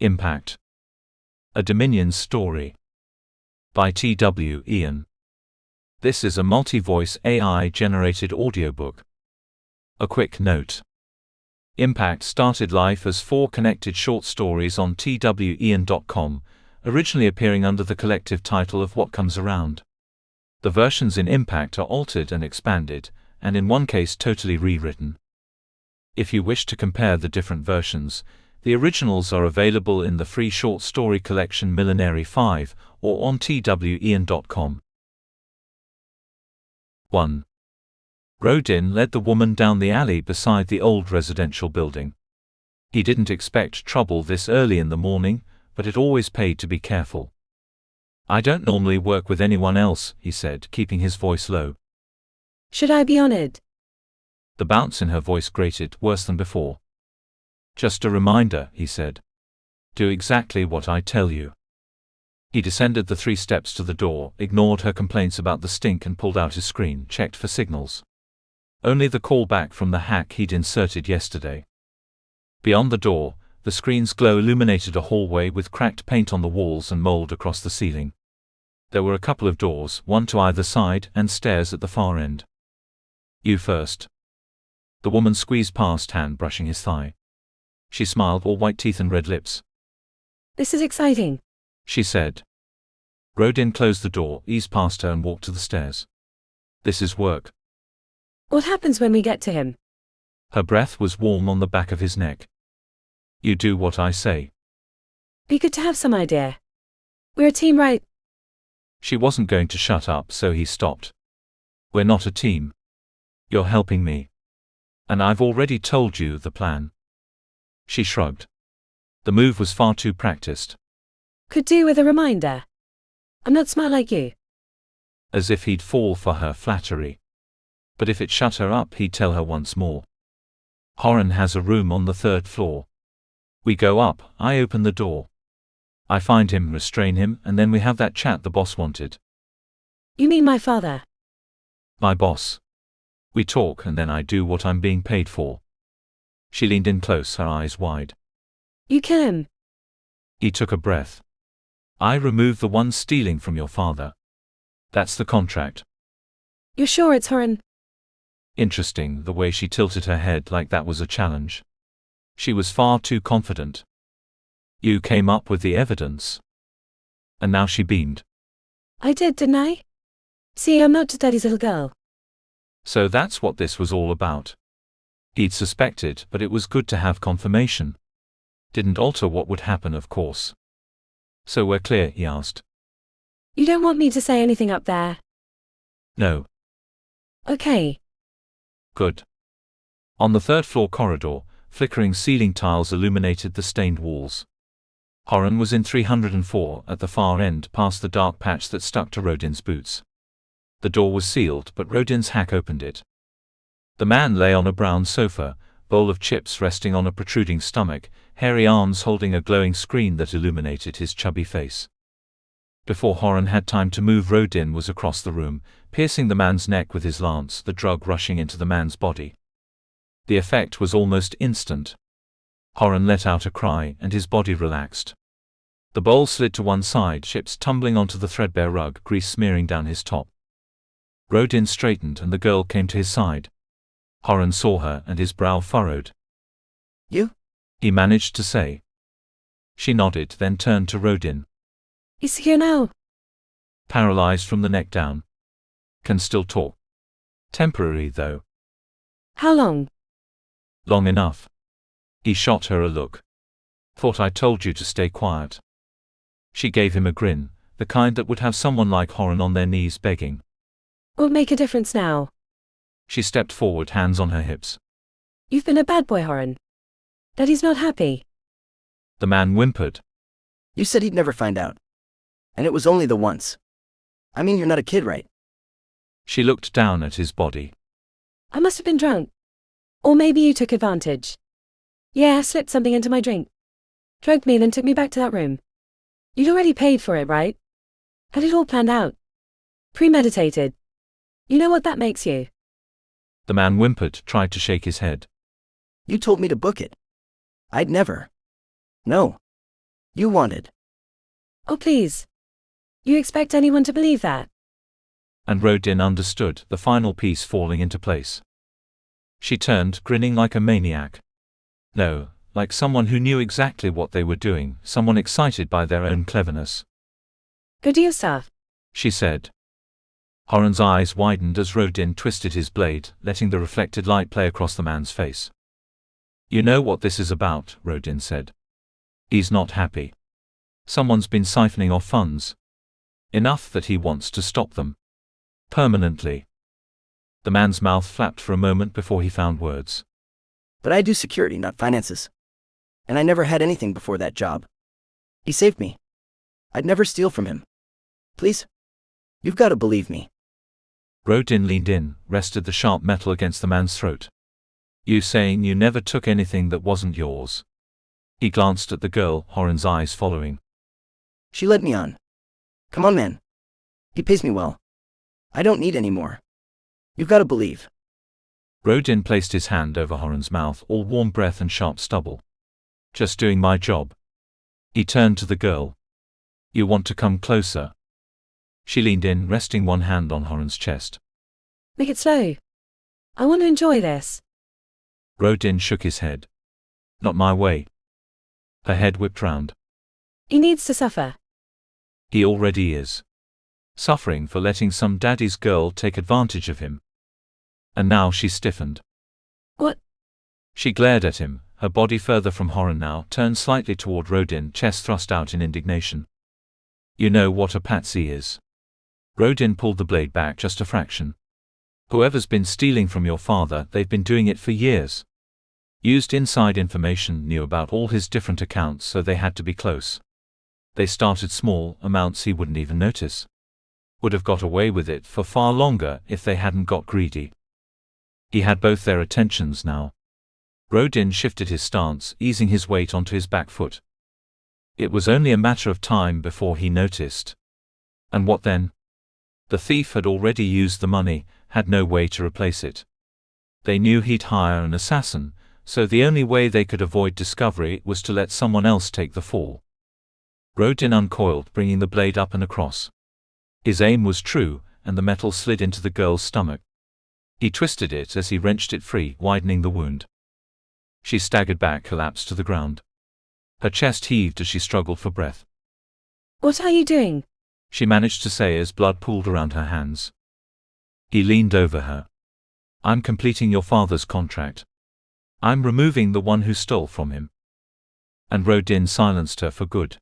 Impact. A Dominion Story. By T.W. Ian. This is a multi-voice AI-generated audiobook. A quick note. Impact started life as 4 connected short stories on twian.com, originally appearing under the collective title of What Comes Around. The versions in Impact are altered and expanded, and in one case totally rewritten. If you wish to compare the different versions, the originals are available in the free short story collection Millenary 5 or on twian.com. 1. Rodin led the woman down the alley beside the old residential building. He didn't expect trouble this early in the morning, but it always paid to be careful. "I don't normally work with anyone else," he said, keeping his voice low. "Should I be honored?" The bounce in her voice grated, worse than before. "Just a reminder," he said. "Do exactly what I tell you." He descended the 3 steps to the door, ignored her complaints about the stink and pulled out his screen, checked for signals. Only the call back from the hack he'd inserted yesterday. Beyond the door, the screen's glow illuminated a hallway with cracked paint on the walls and mold across the ceiling. There were a couple of doors, one to either side, and stairs at the far end. "You first." The woman squeezed past, hand brushing his thigh. She smiled, all white teeth and red lips. "This is exciting," she said. Rodin closed the door, eased past her and walked to the stairs. "This is work." "What happens when we get to him?" Her breath was warm on the back of his neck. "You do what I say." "Be good to have some idea. We're a team, right?" She wasn't going to shut up, so he stopped. "We're not a team. You're helping me. And I've already told you the plan." She shrugged. The move was far too practiced. "Could do with a reminder. I'm not smart like you." As if he'd fall for her flattery. But if it shut her up, he'd tell her once more. "Horan has a room on the 3rd floor. We go up, I open the door. I find him, restrain him, and then we have that chat the boss wanted." "You mean my father?" "My boss. We talk, and then I do what I'm being paid for." She leaned in close, her eyes wide. "You kill him?" He took a breath. "I remove the one stealing from your father. That's the contract." "You're sure it's Horan?" Interesting, the way she tilted her head like that was a challenge. She was far too confident. "You came up with the evidence." And now she beamed. "I did, didn't I? See, I'm not just Daddy's little girl." So that's what this was all about. He'd suspected, but it was good to have confirmation. Didn't alter what would happen, of course. "So we're clear?" he asked. "You don't want me to say anything up there?" "No." "Okay." "Good." On the 3rd floor corridor, flickering ceiling tiles illuminated the stained walls. Horan was in 304 at the far end, past the dark patch that stuck to Rodin's boots. The door was sealed, but Rodin's hack opened it. The man lay on a brown sofa, bowl of chips resting on a protruding stomach, hairy arms holding a glowing screen that illuminated his chubby face. Before Horan had time to move, Rodin was across the room, piercing the man's neck with his lance, the drug rushing into the man's body. The effect was almost instant. Horan let out a cry, and his body relaxed. The bowl slid to one side, chips tumbling onto the threadbare rug, grease smearing down his top. Rodin straightened, and the girl came to his side. Horan saw her, and his brow furrowed. "You?" he managed to say. She nodded, then turned to Rodin. "He's here now." "Paralyzed from the neck down. Can still talk. Temporary, though." "How long?" "Long enough." He shot her a look. "Thought I told you to stay quiet." She gave him a grin, the kind that would have someone like Horan on their knees begging. "Won't make a difference now." She stepped forward, hands on her hips. "You've been a bad boy, Horan. Daddy's not happy." The man whimpered. You said he'd never find out. And it was only the once. I mean, you're not a kid, right?" She looked down at his body. "I must have been drunk. Or maybe you took advantage. Yeah, slipped something into my drink. Drugged me, then took me back to that room. You'd already paid for it, right? Had it all planned out. Premeditated. You know what that makes you?" The man whimpered, tried to shake his head. "You told me to book it. I'd never. No." You wanted. Oh please. You expect anyone to believe that? And Rodin understood, the final piece falling into place. She turned, grinning like a maniac. No, like someone who knew exactly what they were doing, someone excited by their own cleverness. Go do your stuff, she said. Horan's eyes widened as Rodin twisted his blade, letting the reflected light play across the man's face. You know what this is about, Rodin said. He's not happy. Someone's been siphoning off funds. Enough that he wants to stop them. Permanently. The man's mouth flapped for a moment before he found words. But I do security, not finances. And I never had anything before that job. He saved me. I'd never steal from him. Please? You've got to believe me. Rodin leaned in, rested the sharp metal against the man's throat. You saying you never took anything that wasn't yours? He glanced at the girl, Horan's eyes following. She led me on. Come on, man. He pays me well. I don't need any more. You've got to believe. Rodin placed his hand over Horan's mouth, all warm breath and sharp stubble. Just doing my job. He turned to the girl. You want to come closer? She leaned in, resting one hand on Horan's chest. Make it slow. I want to enjoy this. Rodin shook his head. Not my way. Her head whipped round. He needs to suffer. He already is. Suffering for letting some daddy's girl take advantage of him. And now she stiffened. What? She glared at him, her body further from Horan now, turned slightly toward Rodin, chest thrust out in indignation. You know what a patsy is. Rodin pulled the blade back just a fraction. Whoever's been stealing from your father, they've been doing it for years. Used inside information, knew about all his different accounts, so they had to be close. They started small, amounts he wouldn't even notice. Would have got away with it for far longer if they hadn't got greedy. He had both their attentions now. Rodin shifted his stance, easing his weight onto his back foot. It was only a matter of time before he noticed. And what then? The thief had already used the money, had no way to replace it. They knew he'd hire an assassin, so the only way they could avoid discovery was to let someone else take the fall. Rodin uncoiled, bringing the blade up and across. His aim was true, and the metal slid into the girl's stomach. He twisted it as he wrenched it free, widening the wound. She staggered back, collapsed to the ground. Her chest heaved as she struggled for breath. What are you doing? She managed to say as blood pooled around her hands. He leaned over her. I'm completing your father's contract. I'm removing the one who stole from him. And Rodin silenced her for good.